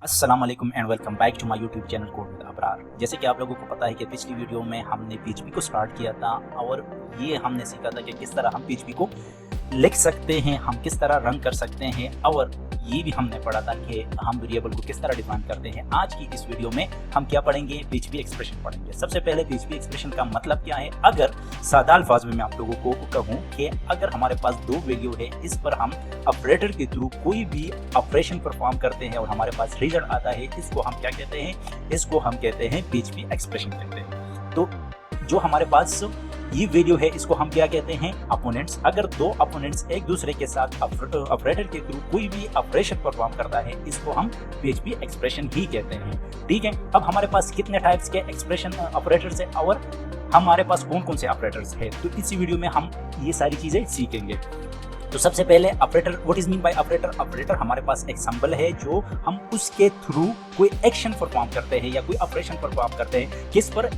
अस्सलाम वालेकुम and welcome back to my YouTube channel code with Abrar. जैसे कि आप लोगों को पता है कि पिछली वीडियो में हमने पीएचपी को स्टार्ट किया था और ये हमने सीखा था कि किस तरह हम पीएचपी को लिख सकते हैं, हम किस तरह रन कर सकते हैं, और ये भी हमने पढ़ा था कि हम वेरिएबल को किस तरह डिफाइन करते हैं। आज की इस वीडियो में हम क्या पढ़ेंगे, पीएचपी एक्सप्रेशन पढ़ेंगे। सबसे पहले पीएचपी एक्सप्रेशन का मतलब क्या है। अगर सादा अल्फाज में मैं आप लोगों को कहूँ कि अगर हमारे पास दो वैल्यू है, इस पर हम ऑपरेटर के थ्रू कोई भी ऑपरेशन परफॉर्म करते हैं और हमारे पास रिजल्ट आता है, इसको हम क्या कहते हैं, इसको हम कहते हैं पीएचपी एक्सप्रेशन कहते हैं। तो जो हमारे पास ये वैल्यू है, इसको हम क्या कहते हैं, अपोनेंट्स। अगर दो अपोनेंट्स एक दूसरे के साथ ऑपरेटर के थ्रू कोई भी ऑपरेशन परफॉर्म करता है, इसको हम पीएचपी एक्सप्रेशन ही कहते हैं। ठीक है, अब हमारे पास कितने टाइप्स के एक्सप्रेशन ऑपरेटर्स है और हमारे पास कौन कौन से ऑपरेटर्स है, तो इसी वीडियो में हम ये सारी चीजें सीखेंगे। तो सबसे पहले operator, what is mean by operator. Operator हमारे पास एक सिंबल है जो हम उसके थ्रू कोई एक्शन परफॉर्म करते हैं या कोई ऑपरेशन परफॉर्म करते हैं, किस पर,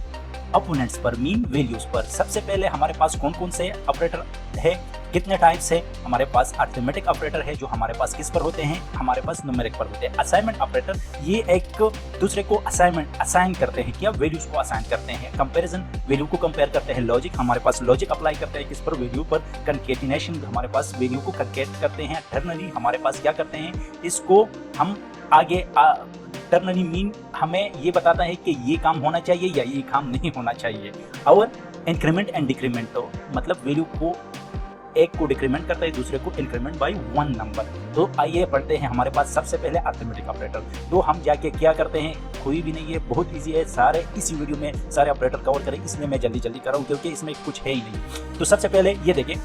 अपोनेंट्स पर, मीन वैल्यूज पर। सबसे पहले हमारे पास कौन कौन से ऑपरेटर है, कितने टाइप्स है। हमारे पास अरिथमेटिक ऑपरेटर है जो हमारे पास किस पर होते हैं, हमारे पास न्यूमेरिक पर होते हैं। असाइनमेंट ऑपरेटर, ये एक दूसरे को असाइन करते हैं, क्या, वैल्यूज को असाइन करते हैं। कंपैरिजन, वैल्यू को कंपेयर करते हैं। लॉजिक, हमारे पास लॉजिक अप्लाई करते हैं किस पर, वैल्यू पर। कंकेटिनेशन, हमारे पास वैल्यू को कंकेट करते हैं। टर्नरी, हमारे पास क्या करते हैं, इसको हम आगे टर्नरी मीन हमें ये बताता है कि ये काम होना चाहिए या ये काम नहीं होना चाहिए। और इंक्रीमेंट एंड डिक्रीमेंट, तो मतलब वैल्यू को एक को डिक्रीमेंट करता है, दूसरे को इंक्रीमेंट बाय 1 नंबर। तो आइए पढ़ते हैं। हमारे पास सबसे पहले अरिथमेटिक ऑपरेटर, तो हम जाके क्या करते हैं, कोई भी नहीं है, बहुत इजी है, सारे इसी वीडियो में सारे ऑपरेटर कवर करें, इसलिए मैं जल्दी जल्दी कर रहा हूँ क्योंकि इसमें कुछ है ही नहीं। तो सबसे पहले ये देखिए,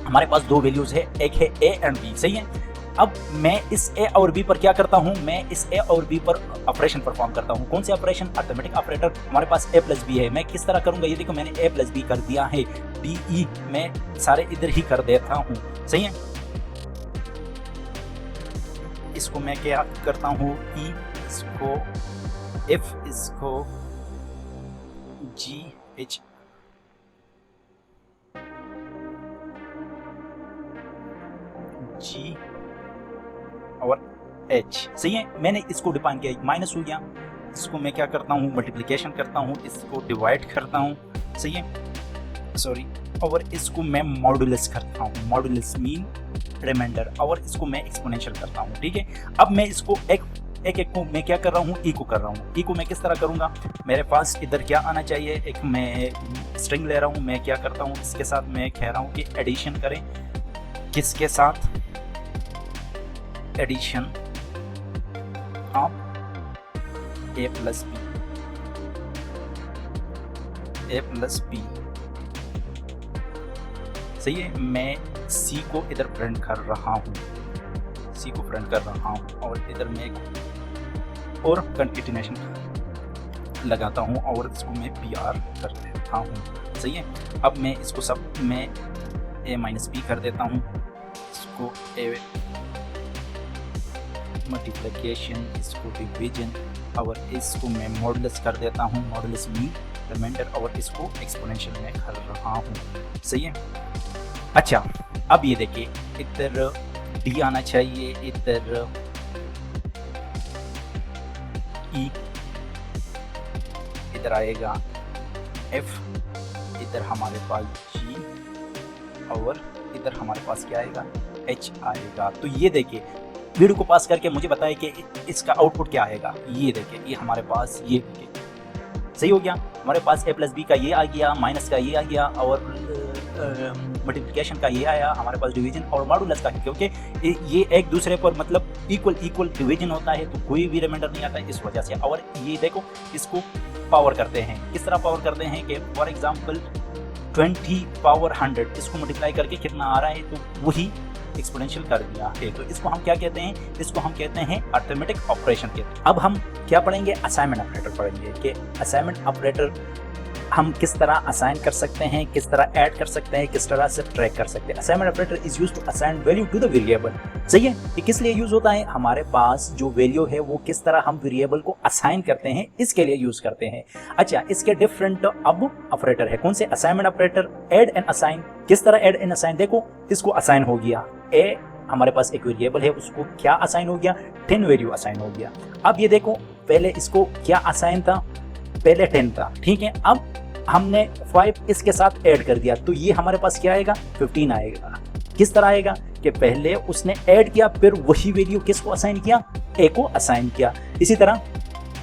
हमारे पास दो वैल्यूज है, एक है ए एंड बी, सही है। अब मैं इस ए और बी पर क्या करता हूं, मैं इस ए और बी पर ऑपरेशन परफॉर्म करता हूं। कौन से ऑपरेशन, अरिथमेटिक ऑपरेटर। हमारे पास ए प्लस बी है, मैं किस तरह करूंगा, ये देखो मैंने ए प्लस बी कर दिया है, डी ई मैं सारे इधर ही कर देता हूं, सही है। इसको मैं क्या करता हूं, ई, इसको एफ, इसको जी एच, जी और h, सही है। मैंने इसको डिफाइन किया, माइनस हो गया, इसको मैं क्या करता हूँ, मल्टीप्लिकेशन करता हूँ, इसको डिवाइड करता हूँ, सही है, सॉरी, और इसको मैं मॉडुलस करता हूँ, मॉडुलस मीन रिमाइंडर, और इसको मैं एक्सपोनेंशियल करता हूँ। ठीक है, अब मैं इसको एक को मैं क्या कर रहा हूँ, ई को कर रहा हूँ। ई को मैं किस तरह करूँगा, मेरे पास इधर क्या आना चाहिए, एक मैं स्ट्रिंग ले रहा हूँ, मैं क्या करता हूँ, इसके साथ मैं कह रहा हूँ कि एडिशन करें, किसके साथ, addition of A plus B, A plus B, सही है। मैं सी को इधर प्रिंट कर रहा हूँ, सी को प्रिंट कर रहा हूँ, और इधर मैं एक और कंकेटिनेशन लगाता हूँ और इसको मैं पी आर कर देता हूँ, सही है। अब मैं इसको सब मैं ए माइनस बी कर देता हूँ, इसको ए मल्टीप्लिकेशन, इसको डिवीजन, और इसको मैं मॉडुलस कर देता हूँ, मॉडुलस मीन रिमाइंडर, और इसको एक्सपोनेंशियल में कर रहा हूँ, सही है। अच्छा, अब ये देखिए, इधर डी आना चाहिए, इधर ई, इधर आएगा एफ, इधर हमारे पास जी, और इधर हमारे पास क्या आएगा, एच आएगा। तो ये देखिए, वीडियो को पास करके मुझे बताएं कि इसका आउटपुट क्या आएगा। ये देखिए, ये हमारे पास ये सही हो गया, हमारे पास ए प्लस बी का ये आ गया, माइनस का ये आ गया, और मल्टीप्लिकेशन का ये आया, हमारे पास डिवीजन और मॉडुलस का, क्योंकि ये एक दूसरे पर मतलब इक्वल डिवीजन होता है, तो कोई भी रिमाइंडर नहीं आता है इस वजह से। और ये देखो, इसको पावर करते हैं, किस तरह पावर करते हैं कि फॉर एग्जाम्पल 20 पावर 100, इसको मल्टीप्लाई करके कितना आ रहा है, तो वही एक्सपोनेंशियल कर दिया है। तो इसको हम क्या कहते हैं, इसको हम कहते हैं अरिथमेटिक ऑपरेशन के। अब हम क्या पढ़ेंगे, असाइनमेंट ऑपरेटर पढ़ेंगे कि असाइनमेंट ऑपरेटर हम किस तरह असाइन कर सकते हैं, किस तरह ऐड कर सकते हैं, किस तरह से ट्रैक कर सकते हैं। Assignment operator is used to assign value to the variable. सही है, ये किस लिए यूज होता है? हमारे पास जो वैल्यू है वो किस तरह हम वेरिएबल को असाइन करते हैं, इसके लिए यूज करते हैं। अच्छा, इसके डिफरेंट अब ऑपरेटर है। कौन से? Assignment operator, add and assign. किस तरह ऐड एंड असाइन? देखो, इसको असाइन हो गया, ए हमारे पास एक वेरिएबल है, उसको क्या असाइन हो गया? 10 वैल्यू असाइन हो गया। अब ये देखो, पहले इसको क्या असाइन था? पहले 10 था, ठीक है। अब हमने 5 इसके साथ ऐड कर दिया, तो ये हमारे पास क्या आएगा? 15 आएगा। किस तरह आएगा कि पहले उसने ऐड किया, फिर वही वैल्यू किसको असाइन किया? ए को असाइन किया। इसी तरह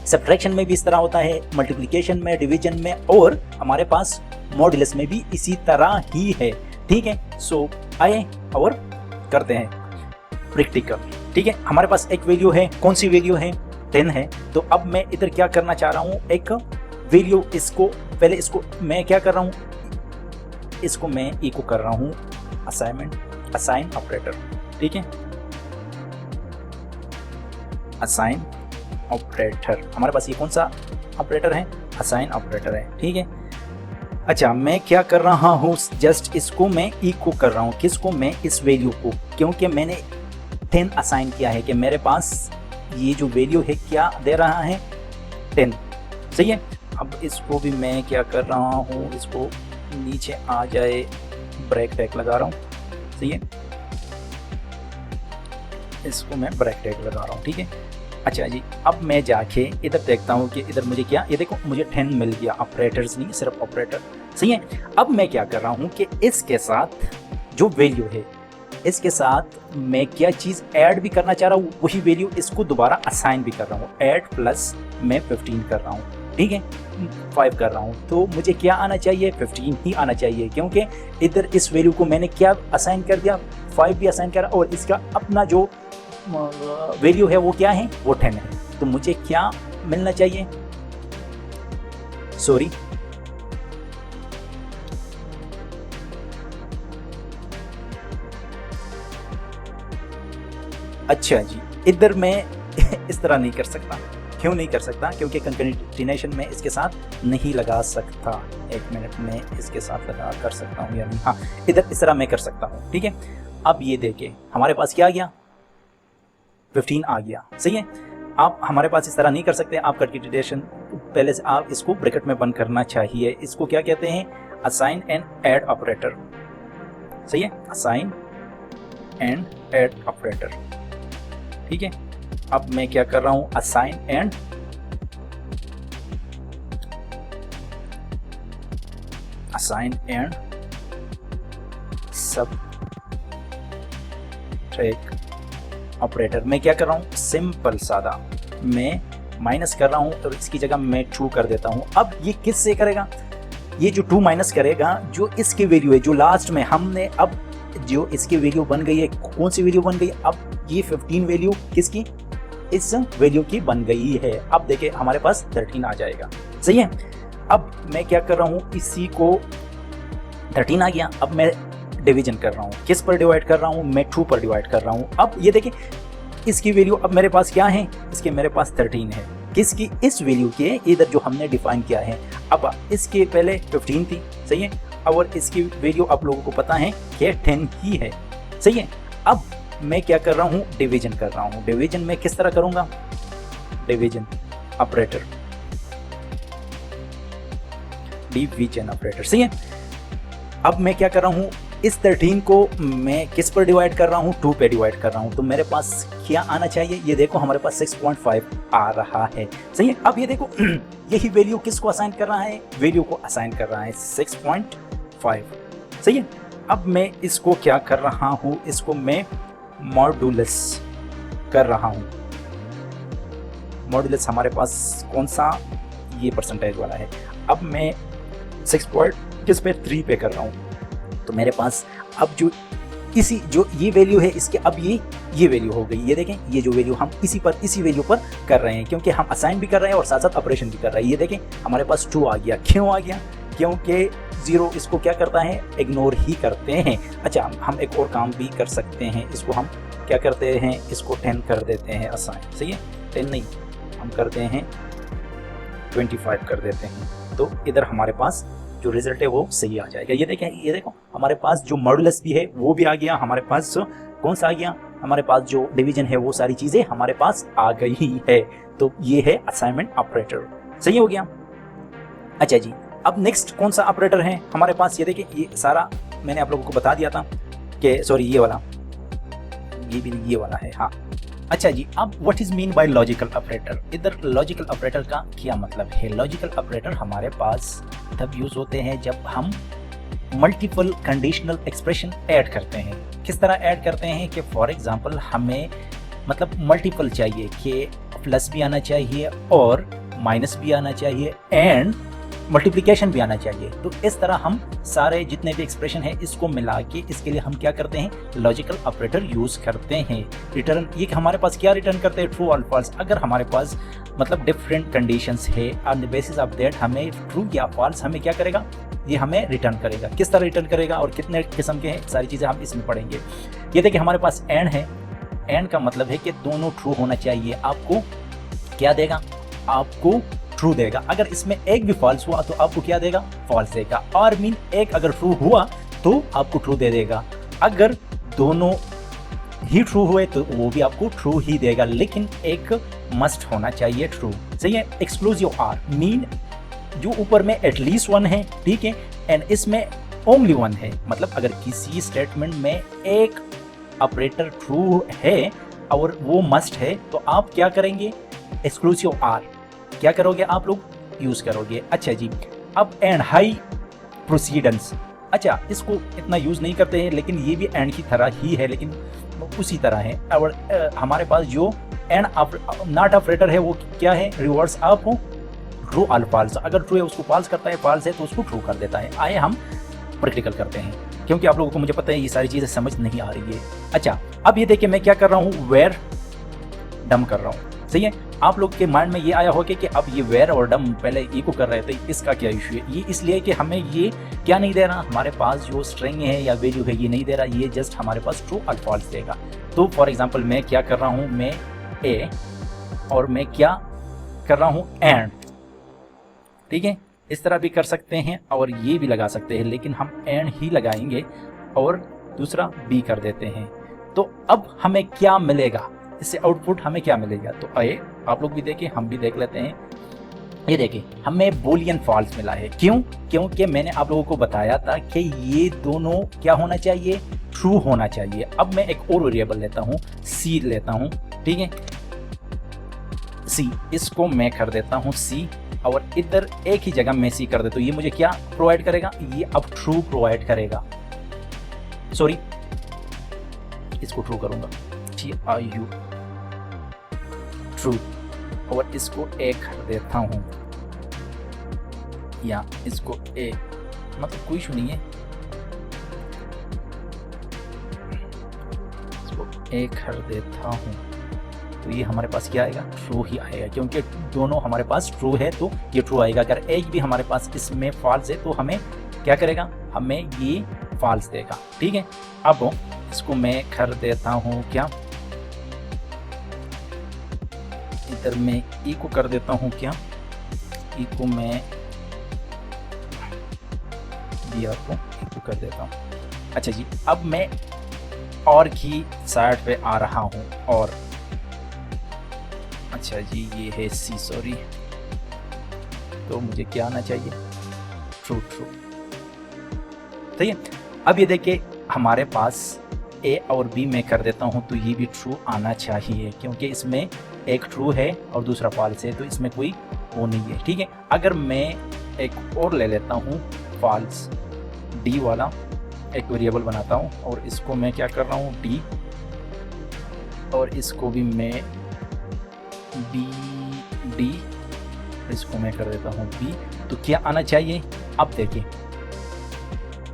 सब्ट्रैक्शन में भी इस तरह होता है, मल्टीप्लिकेशन में, डिवीजन में, और हमारे पास मॉड्यूलस में भी इसी तरह ही है, ठीक है। सो आए और करते हैं प्रैक्टिकल, ठीक है। हमारे पास एक वैल्यू है, कौन सी वैल्यू है? 10 है। तो अब मैं इधर क्या करना चाह रहा हूँ? एक वैल्यू, इसको पहले इसको मैं क्या कर रहा हूँ? इसको मैं इको कर रहा हूँ असाइन ऑपरेटर, ठीक है। असाइन ऑपरेटर, हमारे पास ये कौन सा ऑपरेटर है? असाइन ऑपरेटर है, ठीक है। अच्छा, मैं क्या कर रहा हूँ? जस्ट इसको मैं इको कर रहा हूँ। किसको? मैं इस वैल्यू को, क्योंकि मैंने 10 असाइन किया है कि मेरे पास ये जो वैल्यू है क्या दे रहा है? 10। सही है। अब इसको भी मैं क्या कर रहा हूँ? इसको नीचे आ जाए, ब्रेक टैग लगा रहा हूँ। सही है, इसको मैं ब्रेक टैग लगा रहा हूँ, ठीक है। अच्छा जी, अब मैं जाके इधर देखता हूँ कि इधर मुझे क्या, ये देखो मुझे 10 मिल गया। ऑपरेटर्स नहीं, सिर्फ ऑपरेटर। सही है। अब मैं क्या कर रहा हूँ कि इसके साथ जो वैल्यू है, इसके साथ मैं क्या चीज़ ऐड भी करना चाह रहा हूँ, वही वैल्यू इसको दोबारा असाइन भी कर रहा हूँ। ऐड प्लस मैं 15 कर रहा हूँ, ठीक है, 5 कर रहा हूँ। तो मुझे क्या आना चाहिए? 15 ही आना चाहिए, क्योंकि इधर इस वैल्यू को मैंने क्या असाइन कर दिया? 5 भी असाइन करा, और इसका अपना जो वैल्यू है वो क्या है? वो 10 है। तो मुझे क्या मिलना चाहिए? सॉरी, अच्छा जी, इधर मैं इस तरह नहीं कर सकता। क्यों नहीं कर सकता? क्योंकि कंकैटिनेशन में इसके साथ नहीं लगा सकता। 1 मिनट में इसके साथ लगा कर सकता हूँ या नहीं? हाँ, इधर इस तरह मैं कर सकता हूँ, ठीक है। अब ये देखिए, हमारे पास क्या आ गया? 15 आ गया। सही है। आप हमारे पास इस तरह नहीं कर सकते। आप कंकैटिनेशन पहले से आप इसको ब्रैकेट में बंद करना चाहिए। इसको क्या कहते हैं? Assign and add operator. सही है, असाइन एंड ऐड ऑपरेटर, ठीक है। अब मैं क्या कर रहा हूं? Assign and subtract operator. मैं क्या कर रहा हूं? सिंपल सादा, मैं माइनस कर रहा हूं, तो इसकी जगह मैं 2 कर देता हूं। अब ये किससे करेगा? ये जो 2 माइनस करेगा, जो इसकी वैल्यू है, जो लास्ट में हमने, अब जो इसकी वैल्यू बन गई है, कौन सी वैल्यू बन गई? अब ये 15 वैल्यू किसकी? इस वैल्यू की बन गई है। अब देखिए हमारे पास 13 आ जाएगा। सही है। अब मैं क्या कर रहा हूँ? इसी को 13 आ गया। अब मैं डिवीजन कर रहा हूँ। किस पर डिवाइड कर रहा हूँ? मैं 2 पर डिवाइड कर रहा हूँ। अब ये देखिए इसकी वैल्यू अब मेरे पास क्या है? इसके मेरे पास 13 है। किसकी? इस वैल्यू के, इधर जो हमने डिफाइन किया है। अब इसके पहले 15 थी। सही है। और इसकी वैल्यू आप लोगों को पता है कि 10 ही है। सही है। अब मैं क्या कर रहा हूँ? डिवीजन कर रहा हूँ। डिवीजन में किस तरह करूंगा? Division operator, division operator. सही है। अब मैं क्या कर रहा हूँ? इस 13 को मैं किस पर डिवाइड कर रहा हूँ? 2 पे डिवाइड कर रहा हूँ। तो मेरे पास क्या आना चाहिए? ये देखो हमारे पास 6.5 आ रहा है। सही है। अब ये देखो यही वैल्यू किसको असाइन कर रहा है? वैल्यू को असाइन कर रहा है 6.5। सही है। अब मैं इसको क्या कर रहा हूँ? इसको मैं मॉड्यूलस कर रहा हूँ। मॉड्यूलस हमारे पास कौन सा? ये परसेंटेज वाला है। अब मैं 6.3 पे कर रहा हूँ। तो मेरे पास अब जो इसी जो ये वैल्यू है, इसके अब ये वैल्यू हो गई। ये देखें, ये जो वैल्यू हम इसी वैल्यू पर कर रहे हैं, क्योंकि हम असाइन भी कर रहे हैं और साथ साथ ऑपरेशन भी कर रहे हैं। ये देखें हमारे पास 2 आ गया। क्यों आ गया? क्योंकि 0 इसको क्या करता है? इग्नोर ही करते हैं। अच्छा, हम एक और काम भी कर सकते हैं। इसको हम क्या करते हैं? इसको 10 कर देते हैं असाइन। सही है। 10 नहीं, हम करते हैं 25 कर देते हैं। तो इधर हमारे पास जो रिजल्ट है वो सही आ जाएगा। ये देखें, ये देखो हमारे पास जो मॉडुलस भी है वो भी आ गया, हमारे पास कौन सा आ गया, हमारे पास जो डिवीजन है वो सारी चीजें हमारे पास आ गई है। तो ये है असाइनमेंट ऑपरेटर, सही हो गया। अच्छा जी, अब नेक्स्ट कौन सा ऑपरेटर है हमारे पास, ये देखिए ये सारा मैंने आप लोगों को बता दिया था कि सॉरी ये वाला, ये भी ये वाला है, हाँ। अच्छा जी, अब what is mean by logical operator. इधर लॉजिकल ऑपरेटर का क्या मतलब है। लॉजिकल ऑपरेटर हमारे पास तब यूज होते हैं जब हम मल्टीपल कंडीशनल एक्सप्रेशन ऐड करते हैं। किस तरह ऐड करते हैं कि फॉर एग्जांपल हमें मतलब मल्टीपल चाहिए कि प्लस भी आना चाहिए और माइनस भी आना चाहिए एंड मल्टीप्लिकेशन भी आना चाहिए। तो इस तरह हम सारे जितने भी एक्सप्रेशन है इसको मिला के इसके लिए हम क्या करते हैं, लॉजिकल ऑपरेटर यूज करते हैं। रिटर्न ये हमारे पास क्या रिटर्न करते हैं, ट्रू और फॉल्स। अगर हमारे पास मतलब डिफरेंट कंडीशंस है on the basis of that हमें ट्रू या फॉल्स हमें क्या करेगा, ये हमें रिटर्न करेगा। किस तरह रिटर्न करेगा और कितने किस्म के हैं सारी चीज़ें हम इसमें पढ़ेंगे। ये देखिए हमारे पास एंड है, एंड का मतलब है कि दोनों ट्रू होना चाहिए। आपको क्या देगा, आपको ट्रू देगा। अगर इसमें एक भी फॉल्स हुआ तो आपको क्या देगा, फॉल्स देगा। और मीन एक अगर ट्रू हुआ तो आपको ट्रू दे देगा। अगर दोनों ही ट्रू हुए तो वो भी आपको ट्रू ही देगा, लेकिन एक मस्ट होना चाहिए ट्रू, सही है। एक्सक्लूसिव आर मीन जो ऊपर में एटलीस्ट वन है, ठीक है, एंड इसमें ओनली वन है। मतलब अगर किसी स्टेटमेंट में एक ऑपरेटर ट्रू है और वो मस्ट है तो आप क्या करेंगे, एक्सक्लूसिव आर क्या करोगे, आप लोग यूज करोगे। अच्छा जी, अब एंड हाई प्रोसीडेंस, अच्छा इसको इतना यूज नहीं करते हैं लेकिन ये भी एंड की तरह ही है, लेकिन उसी तरह है। और हमारे पास जो एंड नॉट ऑपरेटर है वो क्या है, रिवर्स ऑफ ट्रू और फॉल्स। अगर ट्रू है उसको फॉल्स करता है, फॉल्स है तो उसको ट्रू कर देता है। आए हम प्रैक्टिकल करते हैं, क्योंकि आप लोगों को मुझे पता है ये सारी चीजें समझ नहीं आ रही है। अच्छा अब ये देखिए मैं क्या कर रहा हूँ, वेयर डम कर रहा हूँ, सही है। आप लोग के माइंड में ये आया होगा कि अब ये वेयर और डम पहले ई को कर रहे थे, इसका क्या इशू है। ये इसलिए कि हमें ये क्या नहीं दे रहा, हमारे पास जो स्ट्रिंग है या वैल्यू है ये नहीं दे रहा, ये जस्ट हमारे पास ट्रू और फॉल्स देगा। तो फॉर एग्जांपल मैं क्या कर रहा हूँ, मैं ए और मैं क्या कर रहा हूँ एंड, ठीक है। इस तरह भी कर सकते हैं और ये भी लगा सकते हैं, लेकिन हम एंड ही लगाएंगे और दूसरा बी कर देते हैं। तो अब हमें क्या मिलेगा, इससे आउटपुट हमें क्या मिलेगा। तो आइए आप लोग भी देखें, हम भी देख लेते हैं। ये देखिए हमें बूलियन फॉल्स मिला है, क्यों, क्योंकि मैंने आप लोगों को बताया था कि ये दोनों क्या होना चाहिए, ट्रू होना चाहिए। अब मैं एक और वेरिएबल लेता हूँ, सी लेता हूँ, ठीक है, सी, इसको मैं कर देता हूँ सी और इधर एक ही जगह मैं सी कर देता हूँ। ये मुझे क्या प्रोवाइड करेगा, ये अब ट्रू प्रोवाइड करेगा। सॉरी इसको ट्रू करूंगा, TRU ट्रू, और इसको ए कर देता हूँ या इसको ए, मतलब कोई इशू नहीं है, इसको ए कर देता हूँ। तो ये हमारे पास क्या आएगा, ट्रू ही आएगा, क्योंकि दोनों हमारे पास ट्रू है तो ये ट्रू आएगा। अगर एक भी हमारे पास इसमें फॉल्स है तो हमें क्या करेगा, हमें ये फॉल्स देगा, ठीक है। अब इसको मैं कर देता हूँ क्या, इधर मैं ई को कर देता हूँ क्या, ई को मैं BR को ई को कर देता हूँ। अच्छा जी, अब मैं और की साइड पे आ रहा हूँ और अच्छा जी ये है सी, सॉरी, तो मुझे क्या आना चाहिए, ट्रू ट्रू, ठीक है। अब ये देखिए हमारे पास ए और बी में कर देता हूँ तो ये भी ट्रू आना चाहिए, क्योंकि इसमें एक ट्रू है और दूसरा फॉल्स है, तो इसमें कोई वो नहीं है, ठीक है। अगर मैं एक और ले लेता हूँ फॉल्स, डी वाला एक वेरिएबल बनाता हूँ और इसको मैं क्या कर रहा हूँ डी, और इसको भी मैं बी डी, इसको मैं कर देता हूँ बी, तो क्या आना चाहिए, अब देखिए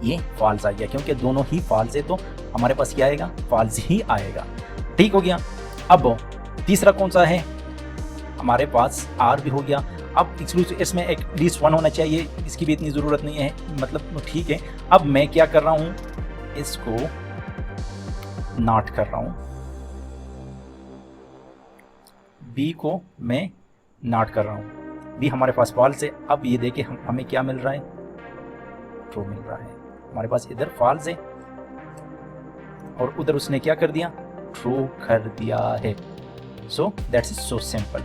ये फॉल्स आ गया, क्योंकि दोनों ही फॉल्स है तो हमारे पास क्या आएगा, फॉल्स ही आएगा, ठीक हो गया। अब तीसरा कौन सा है, हमारे पास आर भी हो गया। अब एक्सक्लूसिव इसमें एक लीस्ट वन होना चाहिए, इसकी भी इतनी ज़रूरत नहीं है, मतलब ठीक है। अब मैं क्या कर रहा हूँ, इसको नॉट कर रहा हूँ, बी को मैं नॉट कर रहा हूँ, बी हमारे पास फॉल्स है। अब ये देखिए हमें क्या मिल रहा है, ट्रू मिल रहा है। हमारे पास इधर फॉल्स है और उधर उसने क्या कर दिया, ट्रू कर दिया है। So that's is so simple.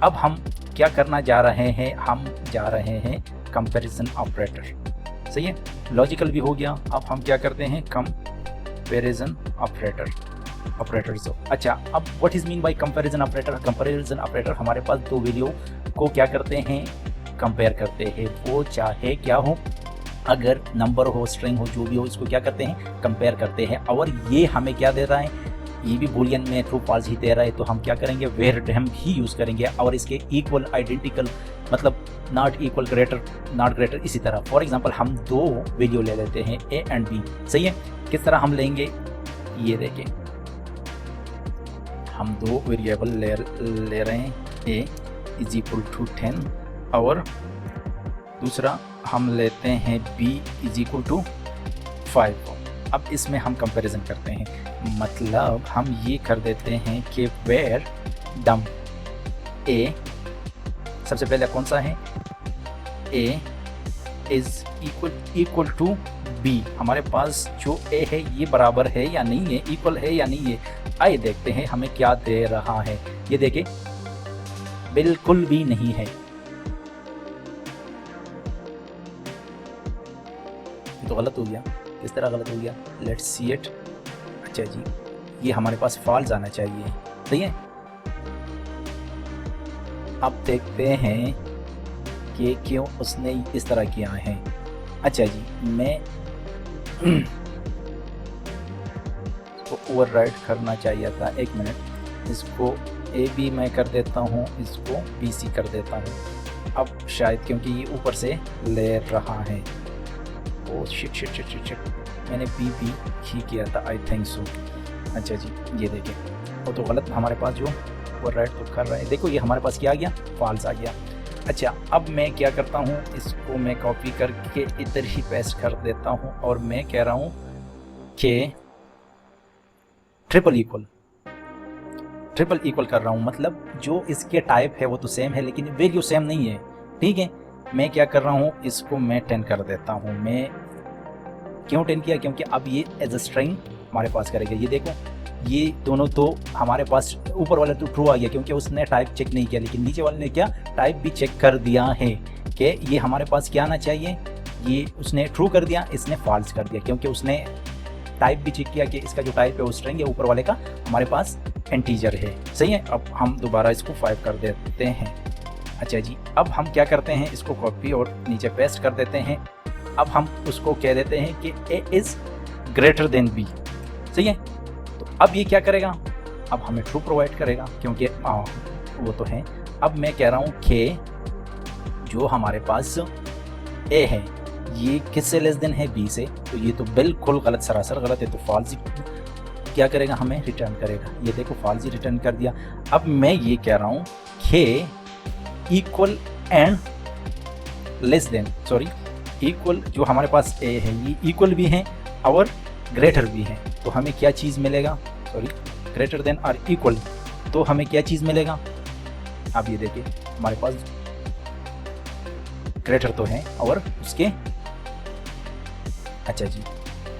अब हम क्या करना जा रहे हैं, हम जा रहे हैं कंपैरिजन ऑपरेटर। सही है, लॉजिकल भी हो गया। अब हम क्या करते हैं, कंपैरिजन ऑपरेटर्स। अच्छा, अब what is mean by comparison operator. Comparison operator हमारे पास दो वैल्यू को क्या करते हैं, कंपेयर करते हैं। वो चाहे क्या हो, अगर नंबर हो, स्ट्रिंग हो, जो भी हो, इसको क्या करते हैं, कंपेयर करते हैं। और ये हमें क्या दे रहा है, ये भी बूलियन में ट्रू फॉल्स ही दे रहा है, तो हम क्या करेंगे, वेयर हम ही यूज़ करेंगे। और इसके इक्वल, आइडेंटिकल, मतलब not equal, greater, not greater, इसी तरह। फॉर एग्जांपल हम दो वैल्यू ले लेते हैं ए एंड बी। सही है, किस तरह हम लेंगे, ये देखें, हम दो वेरिएबल ले रहे हैं, ए इज इक्वल टू 10 और दूसरा हम लेते हैं b इज इक्वल टू 5। अब इसमें हम कंपैरिजन करते हैं, मतलब हम ये कर देते हैं कि वेयर डम ए, सबसे पहले कौन सा है, a is equal to b। हमारे पास जो a है ये बराबर है या नहीं है, इक्वल है या नहीं है। आइए देखते हैं हमें क्या दे रहा है। ये देखें, बिल्कुल भी नहीं है। तो गलत हो गया, किस तरह गलत हो गया, लेट्स सी इट। अच्छा जी, ये हमारे पास फॉल्स आना चाहिए। सही है, अब देखते हैं कि क्यों उसने इस तरह किया है। अच्छा जी, मैं इसको ओवरराइट करना चाहिए था, एक मिनट, इसको ए बी मैं कर देता हूँ, इसको बी सी कर देता हूँ। अब शायद क्योंकि ये ऊपर से ले रहा है, ओ शिट, मैंने बी ही किया था, आई थिंक सो। अच्छा जी, ये देखें, वो तो गलत हमारे पास जो ओवरराइट तो कर रहा है। देखो ये हमारे पास क्या आ गया, फॉल्स आ गया। अच्छा, अब मैं क्या करता हूँ, इसको मैं कॉपी करके इधर ही पेस्ट कर देता हूँ और मैं कह रहा हूँ कि ट्रिपल इक्वल कर रहा हूँ। मतलब जो इसके टाइप है वो तो सेम है लेकिन वैल्यू सेम नहीं है। ठीक है, मैं क्या कर रहा हूँ, इसको मैं 10 कर देता हूँ। मैं क्यों 10 किया, क्योंकि अब ये एज अ स्ट्रिंग हमारे पास करेगा। ये देखो, ये दोनों तो हमारे पास, ऊपर वाला तो ट्रू आ गया क्योंकि उसने टाइप चेक नहीं किया, लेकिन नीचे वाले ने क्या, टाइप भी चेक कर दिया है कि ये हमारे पास क्या आना चाहिए, ये उसने ट्रू कर दिया, इसने फॉल्स कर दिया क्योंकि उसने टाइप भी चेक किया कि इसका जो टाइप है वो स्ट्रिंग है, ऊपर वाले का हमारे पास इंटीजर है। सही है, अब हम दोबारा इसको 5 कर देते हैं। अच्छा जी, अब हम क्या करते हैं, इसको कॉपी और नीचे पेस्ट कर देते हैं। अब हम उसको कह देते हैं कि A is greater than B. सही है, तो अब ये क्या करेगा, अब हमें ट्रू प्रोवाइड करेगा क्योंकि वो तो है। अब मैं कह रहा हूँ कि जो हमारे पास ए है ये किससे लेस देन है, बी से, तो ये तो बिल्कुल गलत, सरासर गलत है। तो फॉल्स क्या करेगा, हमें रिटर्न करेगा। ये देखो फॉल्स ही रिटर्न कर दिया। अब मैं ये कह रहा हूँ कि equal and less than, sorry, equal जो हमारे पास ए है ये इक्वल भी है और ग्रेटर भी है। तो हमें क्या चीज़ मिलेगा, सॉरी, ग्रेटर देन और इक्वल, तो हमें क्या चीज़ मिलेगा। अब ये देखिए हमारे पास ग्रेटर तो है और उसके, अच्छा जी,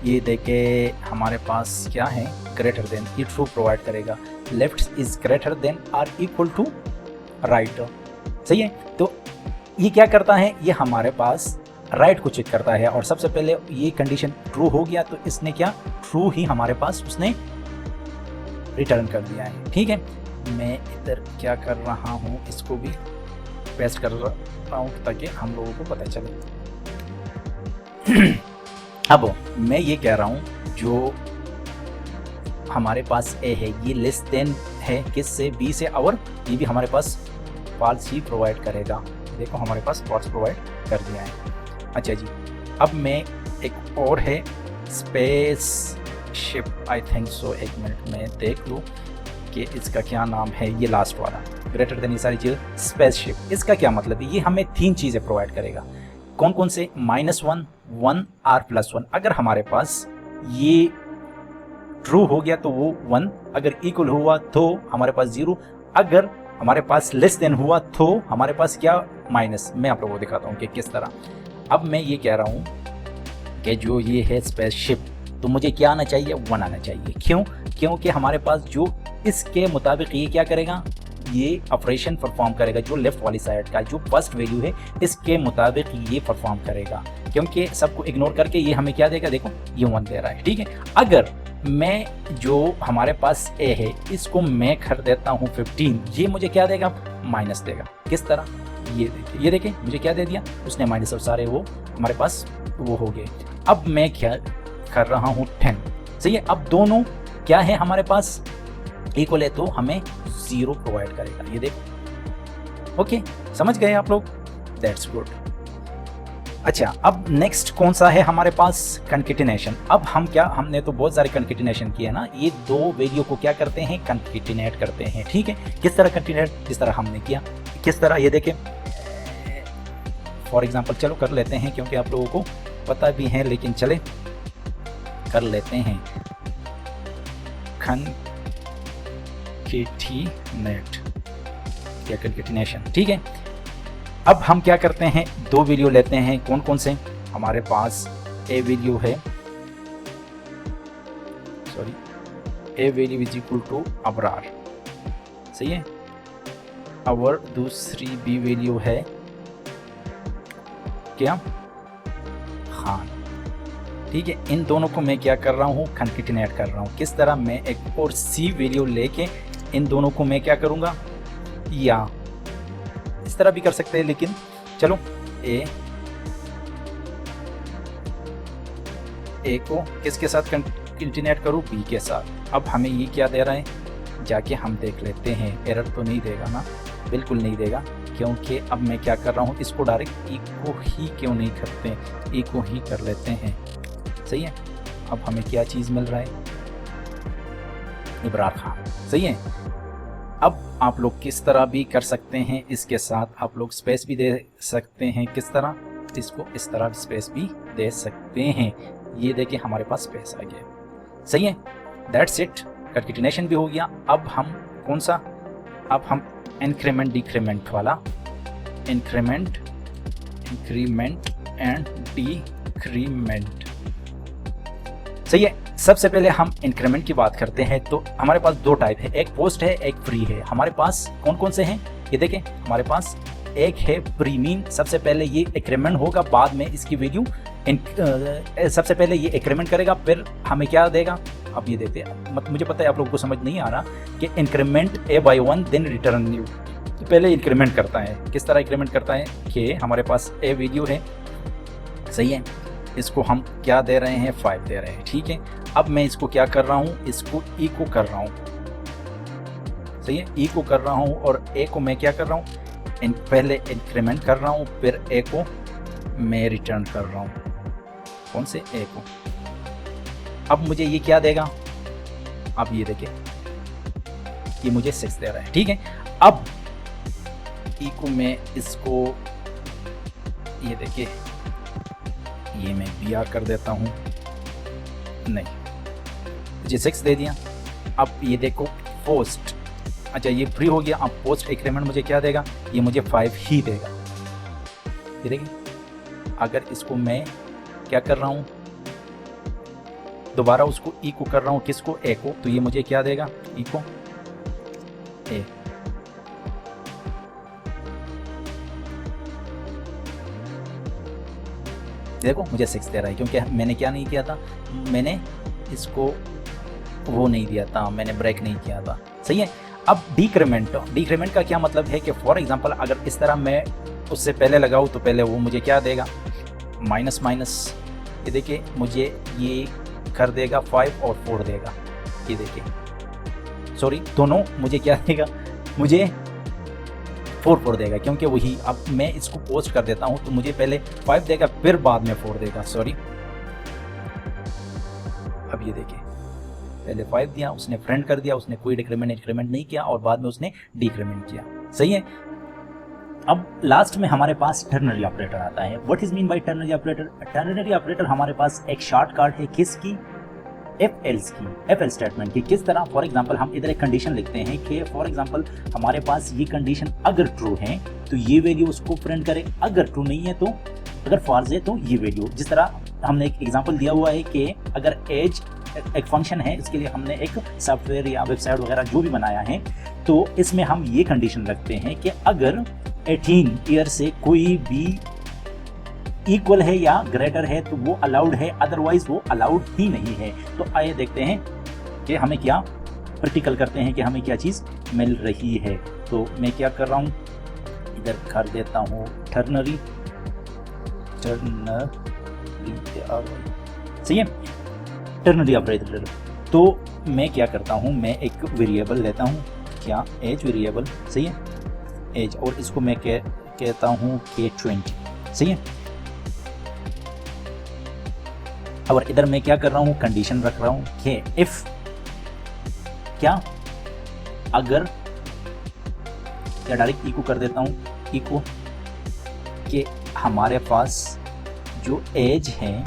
ये देखे हमारे पास क्या है, ग्रेटर देन, ये ट्रू प्रोवाइड करेगा। लेफ्ट इज ग्रेटर देन और इक्वल टू राइट। सही है, तो ये क्या करता है, ये हमारे पास राइट को चेक करता है और सबसे पहले ये कंडीशन ट्रू हो गया तो इसने क्या, ट्रू ही हमारे पास उसने रिटर्न कर दिया है। ठीक है, मैं इधर क्या कर रहा हूँ, इसको भी पेस्ट कर रहा हूँ ताकि हम लोगों को पता चले। अब मैं ये कह रहा हूँ जो हमारे पास ए है ये लेस देन है किससे, बी से, और ये भी हमारे पास फॉल्स ही प्रोवाइड करेगा। देखो हमारे पास फॉल्स प्रोवाइड कर दिया है। अच्छा जी, अब मैं एक और है space ship, I think so, एक मिनट में देख लूँ कि इसका क्या नाम है, ये लास्ट वाला ग्रेटर देन, ये सारी चीज़ स्पेस शिप, इसका क्या मतलब है, ये हमें 3 चीज़ें प्रोवाइड करेगा। कौन कौन से, -1, 1 और +1। अगर हमारे पास ये ट्रू हो गया तो वो 1, अगर इक्वल हुआ तो हमारे पास 0, अगर हमारे पास लेस देन हुआ तो हमारे पास क्या, माइनस। मैं आप लोगों को दिखाता हूँ कि किस तरह। अब मैं ये कह रहा हूँ कि जो ये है स्पेसशिप, तो मुझे क्या आना चाहिए, 1 आना चाहिए। क्यों? क्योंकि हमारे पास जो इसके मुताबिक ये क्या करेगा, ये ऑपरेशन परफॉर्म करेगा। जो लेफ्ट वाली साइड का जो फर्स्ट वैल्यू है इसके मुताबिक ये परफॉर्म करेगा, क्योंकि सबको इग्नोर करके ये हमें क्या देगा, देखो ये 1 दे रहा है। ठीक है, अगर मैं जो हमारे पास ए है इसको मैं कर देता हूँ 15, ये मुझे क्या देगा, माइनस देगा। किस तरह, ये देखिए मुझे क्या दे दिया उसने, माइनस। और सारे वो हमारे पास वो हो गए। अब मैं क्या कर रहा हूँ, 10। सही है, अब दोनों क्या है हमारे पास, इक्वल है, तो हमें 0 प्रोवाइड करेगा। ये देखो, ओके, समझ गए आप लोग, दैट्स गुड। अच्छा, अब नेक्स्ट कौन सा है हमारे पास, कंकेटिनेशन। अब हम क्या, हमने तो बहुत सारे कंकेटिनेशन किए ना, ये 2 वैल्यू को क्या करते हैं, कंकेटिनेट करते हैं। ठीक है, किस तरह कंकेटिनेट, जिस तरह हमने किया, किस तरह, ये देखें फॉर एग्जांपल, चलो कर लेते हैं क्योंकि आप लोगों को पता भी है, लेकिन चले कर लेते हैं। कंकेटिनेट या कंकेटिनेशन, ठीक है। अब हम क्या करते हैं, 2 वैल्यू लेते हैं। कौन कौन से, हमारे पास ए वैल्यू है, sorry, A value is equal to Abrar, सही है। और दूसरी बी वैल्यू है क्या, खान। ठीक है, इन दोनों को मैं क्या कर रहा हूँ, कंकेटिनेट कर रहा हूँ। किस तरह, मैं एक और सी वैल्यू लेके इन दोनों को मैं क्या करूँगा, या इस तरह भी कर सकते हैं, लेकिन चलो ए को किसके साथ कंकेटिनेट करूँ, बी के साथ। अब हमें ये क्या दे रहा है, जाके हम देख लेते हैं। एरर तो नहीं देगा ना, बिल्कुल नहीं देगा, क्योंकि अब मैं क्या कर रहा हूँ, इसको डायरेक्ट ई को ही क्यों नहीं करते, ई को ही कर लेते हैं। सही है, अब हमें क्या चीज़ मिल रहा है, इब्रार खान। सही है, अब आप लोग किस तरह भी कर सकते हैं, इसके साथ आप लोग स्पेस भी दे सकते हैं। किस तरह, इसको इस तरह स्पेस भी दे सकते हैं। ये देखिए हमारे पास स्पेस आ गया। सही है, दैट्स इट, कंकेटिनेशन भी हो गया। अब हम कौन सा, अब हम इंक्रीमेंट डिक्रीमेंट वाला, इंक्रीमेंट एंड डिक्रीमेंट। सही है, सबसे पहले हम इंक्रीमेंट की बात करते हैं। तो हमारे पास 2 टाइप है, एक पोस्ट है, एक प्री है। हमारे पास कौन कौन से हैं, ये देखें, हमारे पास एक है प्री मीन। सबसे पहले ये इंक्रीमेंट होगा, बाद में इसकी वैल्यू सबसे पहले ये इंक्रीमेंट करेगा, फिर हमें क्या देगा। अब ये देखते हैं, मुझे पता है आप लोगों को समझ नहीं आ रहा कि increment A by 1 then return new. तो पहले इंक्रीमेंट करता है। किस तरह इंक्रीमेंट करता है कि हमारे पास ए वैल्यू है, सही है, इसको हम क्या दे रहे हैं, 5 दे रहे हैं। ठीक है, अब मैं इसको क्या कर रहा हूँ, इसको ई को कर रहा हूँ। सही है, ई को कर रहा हूँ, और ए को मैं क्या कर रहा हूँ, पहले इंक्रीमेंट कर रहा हूँ, फिर ए को मैं रिटर्न कर रहा हूँ। कौन से, ए को। अब मुझे ये क्या देगा, अब ये देखिए, ये मुझे 6 दे रहा है। ठीक है, अब ई को मैं इसको, ये देखिए, ये मैं बी आर कर देता हूँ, नहीं, मुझे 6 दे दिया। अब ये देखो पोस्ट, अच्छा ये फ्री हो गया। अब पोस्ट इंक्रीमेंट मुझे क्या देगा, ये मुझे 5 ही देगा। ये देखिए, अगर इसको मैं क्या कर रहा हूँ, दोबारा उसको ई को कर रहा हूँ, किसको, ए को, तो ये मुझे क्या देगा, ई को ए। देखो मुझे 6 दे रहा है, क्योंकि मैंने क्या नहीं किया था, मैंने इसको वो नहीं दिया था, मैंने ब्रेक नहीं किया था। सही है, अब डिक्रीमेंट का क्या मतलब है कि फॉर एग्जांपल अगर इस तरह मैं उससे पहले लगाऊँ तो पहले वो मुझे क्या देगा, माइनस माइनस। ये देखिए मुझे ये कर देगा 5 और 4 देगा। ये देखिए, सॉरी, दोनों मुझे क्या देगा, मुझे 4 देगा, क्योंकि वही। अब मैं इसको पोस्ट कर देता हूँ तो मुझे पहले 5 देगा, फिर बाद में 4 देगा। सॉरी, अब ये देखिए, पहले 5 दिया, उसने फ्रेंड कर दिया, उसने कोई इंक्रीमेंट नहीं किया, और बाद में उसने डिक्रीमेंट किया। सही है, अब लास्ट में हमारे पास टर्नरी ऑपरेटर आता है। What is mean by ternary operator? Ternary operator हमारे पास एक शॉर्टकट है, किसकी, एफ एल स्टेटमेंट की किस तरह। फॉर एग्जांपल हम इधर एक कंडीशन लिखते हैं कि फॉर एग्जांपल हमारे पास ये कंडीशन अगर ट्रू है तो ये वैल्यू उसको प्रिंट करे, अगर ट्रू नहीं है तो, अगर फॉल्स है तो ये वैल्यू। जिस तरह हमने एक एग्जांपल दिया हुआ है कि अगर एज एक फंक्शन है, इसके लिए हमने एक सॉफ्टवेयर या वेबसाइट वगैरह जो भी बनाया है, तो इसमें हम ये कंडीशन रखते हैं कि अगर 18 ईयर से कोई भी इक्वल है या ग्रेटर है तो वो अलाउड है, अदरवाइज वो अलाउड ही नहीं है। तो आइए देखते हैं कि हमें क्या प्रैक्टिकल करते हैं कि हमें क्या चीज़ मिल रही है। तो मैं क्या कर रहा हूँ, इधर कर देता हूँ टर्नरी, सही है, टर्नरी ऑपरेटर। तो मैं क्या करता हूँ, मैं एक वेरिएबल लेता हूँ, क्या एज वेरिएबल, सही है, एज, और इसको मैं कहता हूँ के 20, सही है। और इधर मैं क्या कर रहा हूँ, कंडीशन रख रहा हूँ कि इफ क्या, अगर, या डायरेक्ट इको कर देता हूँ, इको कि हमारे पास जो एज है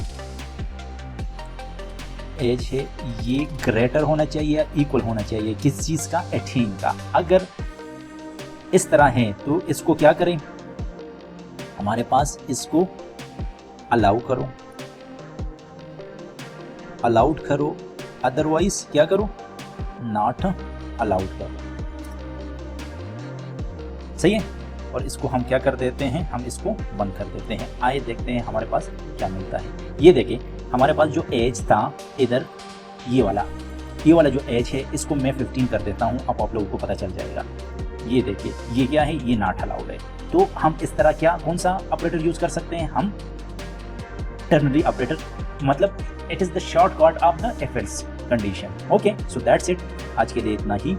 ये ग्रेटर होना चाहिए या इक्वल होना चाहिए, किस चीज़ का, 18 का। अगर इस तरह है तो इसको क्या करें, हमारे पास इसको अलाउ करो, अलाउड करो, अदरवाइज क्या करो, नॉट अलाउड करो, सही है। और इसको हम क्या कर देते हैं, हम इसको बंद कर देते हैं। आइए देखते हैं हमारे पास क्या मिलता है। ये देखें हमारे पास जो एज था इधर, ये वाला जो एज है इसको मैं 15 कर देता हूँ, अब आप लोगों को पता चल जाएगा। ये देखिए ये क्या है, ये नॉट अलाउड है। तो हम इस तरह क्या, कौन सा ऑपरेटर यूज कर सकते हैं, हम टर्नरी ऑपरेटर, मतलब it is the shortcut of the F else condition. Okay, so that's it, आज के लिए इतना ही।